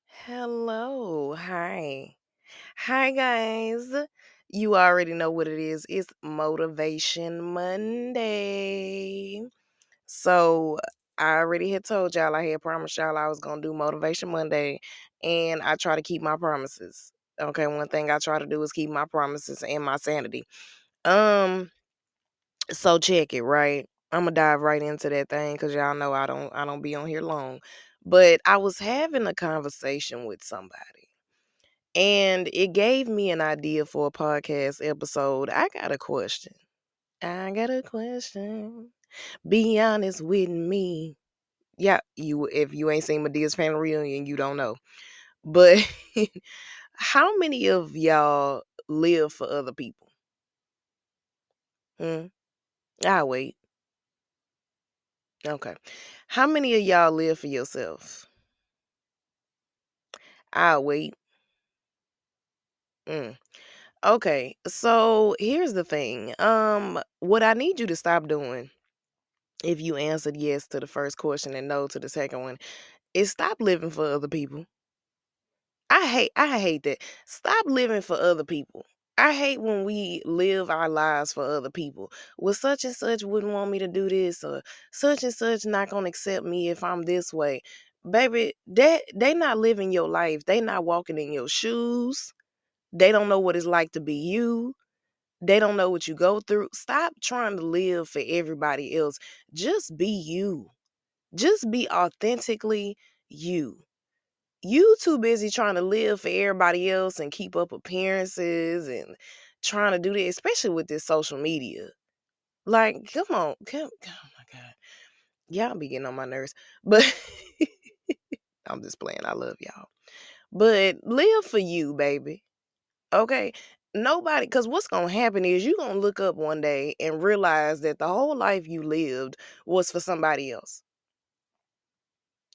Hello. Hi. Hi, guys. You already know what it is. It's Motivation Monday. So, I already had told y'all, I had promised y'all I was going to do Motivation Monday, and I try to keep my promises. Okay, one thing I try to do is keep my promises and my sanity. Um, so check it, right? I'm gonna dive right into that thing because y'all know I don't be on here long. But I was having a conversation with somebody. And it gave me an idea for a podcast episode. I got a question. I got a question. Be honest with me. Yeah, you if you ain't seen Medea's family reunion, you don't know. But how many of y'all live for other people? Hmm? I'll wait. Okay. How many of y'all live for yourself? I'll wait. Mm. Okay. So here's the thing. What I need you to stop doing, if you answered yes to the first question and no to the second one, is stop living for other people. I hate that. Stop living for other people. I hate when we live our lives for other people. Well, such and such wouldn't want me to do this, or such and such not gonna accept me if I'm this way. Baby, that they not living your life. They not walking in your shoes. They don't know what it's like to be you. They don't know what you go through. Stop trying to live for everybody else. Just be you. Just be authentically you. You too busy trying to live for everybody else and keep up appearances and trying to do that, especially with this social media. Like, come on, oh my God. Y'all be getting on my nerves. But I'm just playing. I love y'all. But live for you, baby. Okay? Nobody, because what's going to happen is you're going to look up one day and realize that the whole life you lived was for somebody else.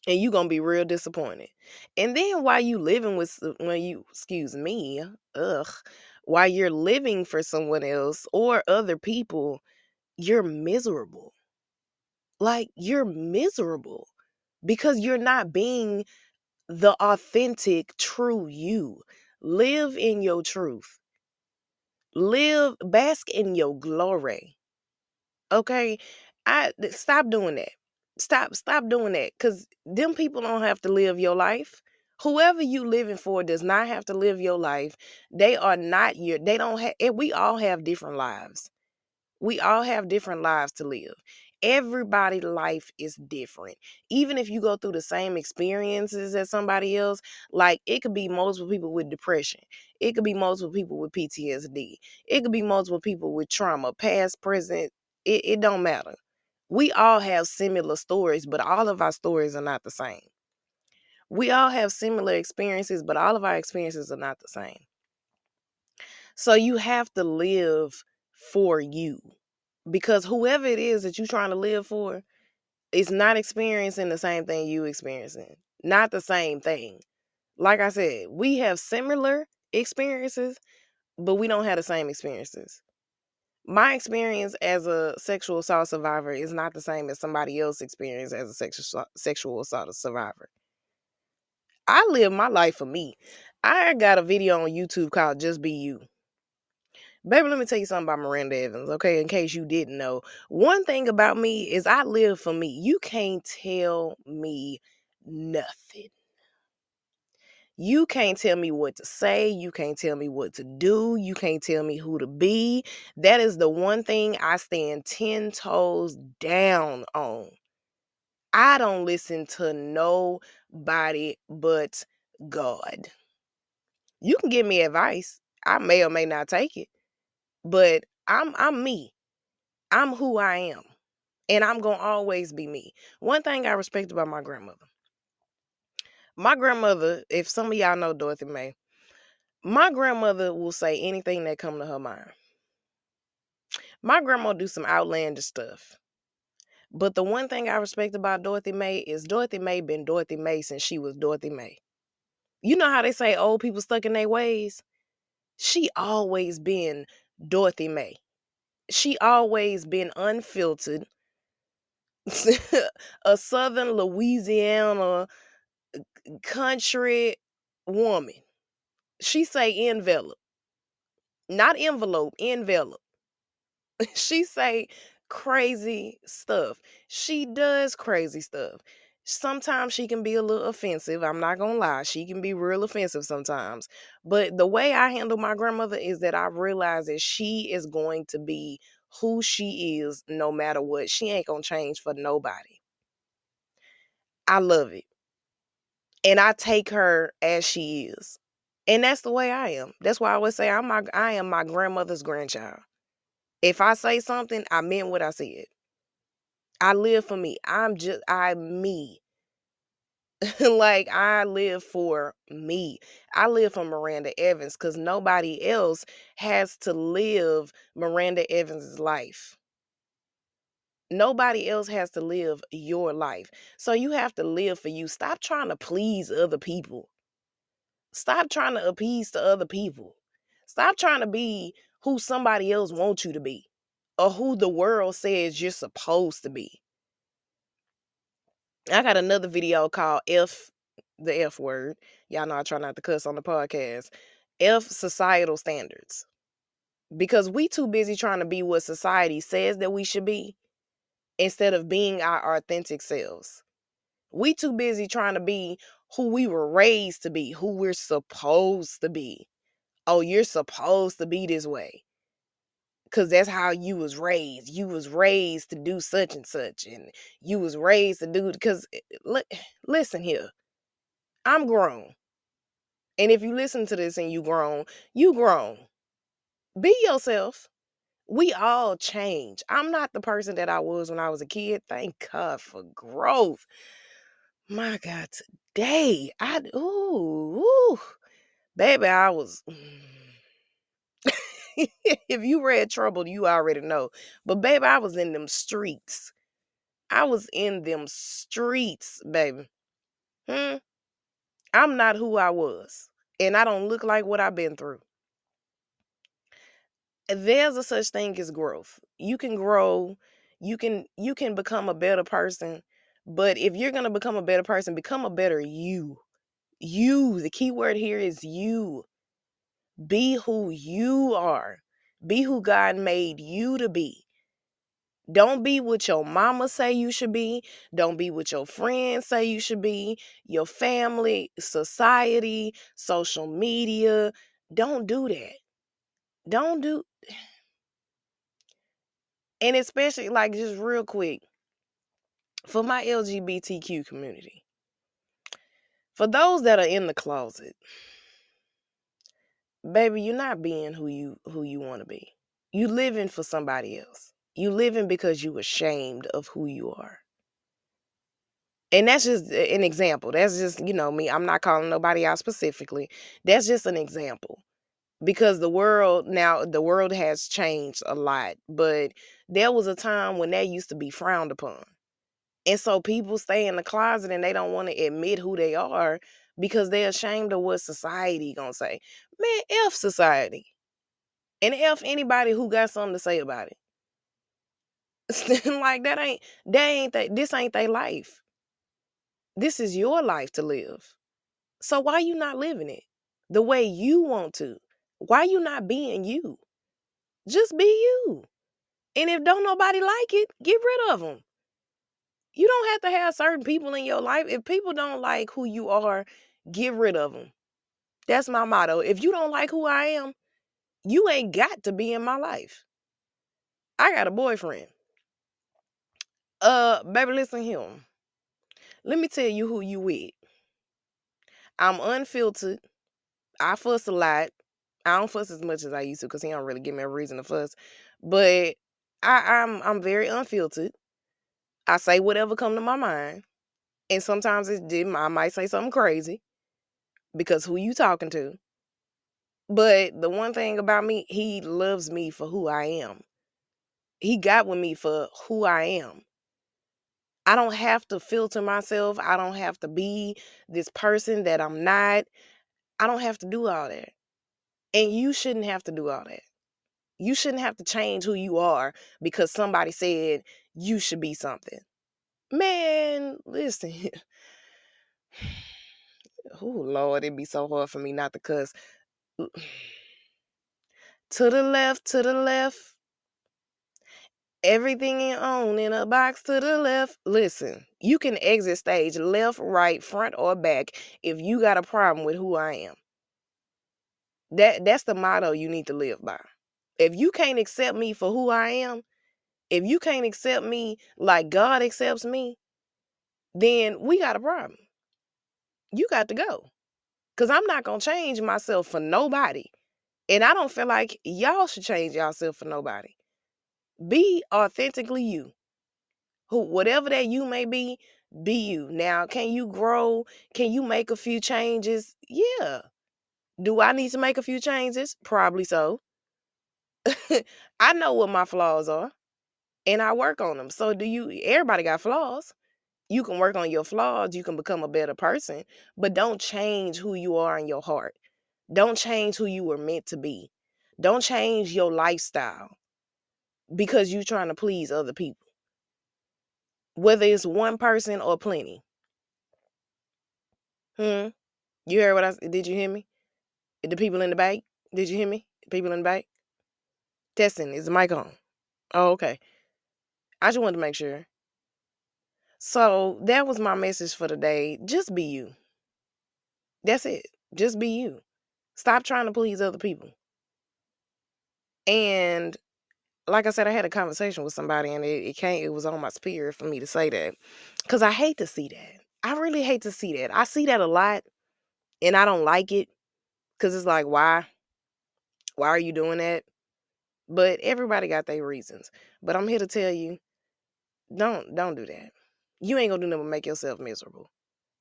And you gonna be real disappointed. And then while you living with when you excuse me, ugh, while you're living for someone else or other people, you're miserable. Like you're miserable because you're not being the authentic, true you. Live in your truth. Live, bask in your glory. Okay? Stop doing that. Stop doing that cuz them people don't have to live your life. Whoever you living for does not have to live your life. They are not your they don't have we all have different lives. We all have different lives to live. Everybody's life is different. Even if you go through the same experiences as somebody else, like it could be multiple people with depression. It could be multiple people with PTSD. It could be multiple people with trauma, past, present. It don't matter. We all have similar stories, but all of our stories are not the same. We all have similar experiences, but all of our experiences are not the same. So you have to live for you because whoever it is that you're trying to live for is not experiencing the same thing you experiencing. Not the same thing. Like I said, we have similar experiences, but we don't have the same experiences. My experience as a sexual assault survivor is not the same as somebody else's experience as a sexual assault survivor. I live my life for me. I got a video on YouTube called Just Be You. Baby, let me tell you something about Miranda Evans, okay? In case you didn't know. One thing about me is I live for me. You can't tell me nothing. You can't tell me what to say. You can't tell me what to do. You can't tell me who to be. That is the one thing I stand 10 toes down on. I don't listen to nobody but God. You can give me advice. I may or may not take it, but I'm me. I'm who I am. And I'm going to always be me. One thing I respect about my grandmother. My grandmother, if some of y'all know Dorothy May, my grandmother will say anything that come to her mind. My grandma do some outlandish stuff. But the one thing I respect about Dorothy May is Dorothy May been Dorothy May since she was Dorothy May. You know how they say old people stuck in their ways? She always been Dorothy May. She always been unfiltered, a Southern Louisiana country woman. She say envelop, not envelope, envelop. She say crazy stuff. She does crazy stuff. Sometimes she can be a little offensive. I'm not gonna lie. She can be real offensive sometimes. But the way I handle my grandmother is that I realize that she is going to be who she is no matter what. She ain't gonna change for nobody. I love it. And I take her as she is. And that's the way I am. That's why I always say I am my grandmother's grandchild. If I say something, I meant what I said. I live for me. I'm me. Like I live for me. I live for Miranda Evans because nobody else has to live Miranda Evans' life. Nobody else has to live your life. So you have to live for you. Stop trying to please other people. Stop trying to appease to other people. Stop trying to be who somebody else wants you to be or who the world says you're supposed to be. I got another video called the F word. Y'all know I try not to cuss on the podcast. F societal standards. Because we too busy trying to be what society says that we should be instead of being our authentic selves. We too busy trying to be who we were raised to be, who we're supposed to be. Oh, you're supposed to be this way. Cause that's how you was raised. You was raised to do such and such, and you was raised to do because listen here. I'm grown. And if you listen to this and you grown, you grown. Be yourself. We all change. I'm not the person that I was when I was a kid. Thank God for growth. My God, today ooh, baby, I was if you read Troubled, you already know. But baby, I was in them streets. I was in them streets, baby. Hmm? I'm not who I was. And I don't look like what I've been through. There's a such thing as growth. You can grow, you can become a better person, but if you're going to become a better person, become a better you. You, the key word here is you. Be who you are. Be who God made you to be. Don't be what your mama say you should be. Don't be what your friends say you should be. Your family, society, social media. Don't do that. Don't do And especially, like, just real quick, for my LGBTQ community, for those that are in the closet, baby, you're not being who you want to be. You living for somebody else. You living because you ashamed of who you are. And that's just an example. That's just, me. I'm not calling nobody out specifically. That's just an example. Because the world has changed a lot, but there was a time when that used to be frowned upon. And so people stay in the closet and they don't want to admit who they are because they're ashamed of what society gonna say. Man, F society. And F anybody who got something to say about it. Like this ain't their life. This is your life to live. So why you not living it the way you want to? Why you not being you? Just be you. And if don't nobody like it, get rid of them. You don't have to have certain people in your life. If people don't like who you are, get rid of them. That's my motto. If you don't like who I am, you ain't got to be in my life. I got a boyfriend. Baby, listen here. Let me tell you who you with. I'm unfiltered. I fuss a lot. I don't fuss as much as I used to because he don't really give me a reason to fuss. But I'm very unfiltered. I say whatever come to my mind. And sometimes I might say something crazy because who you talking to. But the one thing about me, he loves me for who I am. He got with me for who I am. I don't have to filter myself. I don't have to be this person that I'm not. I don't have to do all that. And you shouldn't have to do all that. You shouldn't have to change who you are because somebody said you should be something. Man, listen. Oh, Lord, it'd be so hard for me not to cuss. To the left. Everything you own in a box to the left. Listen, you can exit stage left, right, front, or back if you got a problem with who I am. That's the motto you need to live by. If you can't accept me for who I am, if you can't accept me like God accepts me, then we got a problem. You got to go. Cause I'm not gonna change myself for nobody. And I don't feel like y'all should change yourself for nobody. Be authentically you. Whatever that you may be you. Now, can you grow? Can you make a few changes? Yeah. Do I need to make a few changes? Probably so. I know what my flaws are and I work on them. So do you. Everybody got flaws. You can work on your flaws, you can become a better person, but don't change who you are in your heart. Don't change who you were meant to be. Don't change your lifestyle because you're trying to please other people, whether it's one person or plenty. Hmm. You heard what I said? Did you hear me? The people in the back? Did you hear me? The people in the back? Testing. Is the mic on? Oh, okay. I just wanted to make sure. So that was my message for today. Just be you. That's it. Just be you. Stop trying to please other people. And like I said, I had a conversation with somebody and it was on my spirit for me to say that. Because I hate to see that. I really hate to see that. I see that a lot and I don't like it. Because it's like, why? Why are you doing that? But everybody got their reasons. But I'm here to tell you, don't do that. You ain't gonna do nothing but make yourself miserable.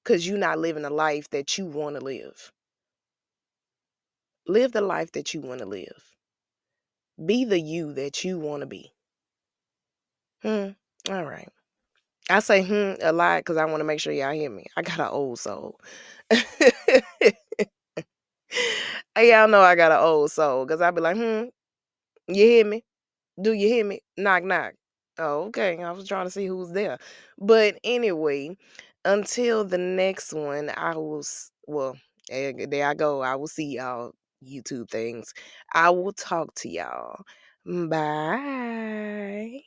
Cause you're not living the life that you want to live. Live the life that you want to live. Be the you that you want to be. All right. I say a lot because I want to make sure y'all hear me. I got an old soul. Y'all know I got an old soul because I be like, you hear me? Do you hear me? Knock, knock. Oh, okay. I was trying to see who's there. But anyway, until the next one, well, there I go. I will see y'all YouTube things. I will talk to y'all. Bye.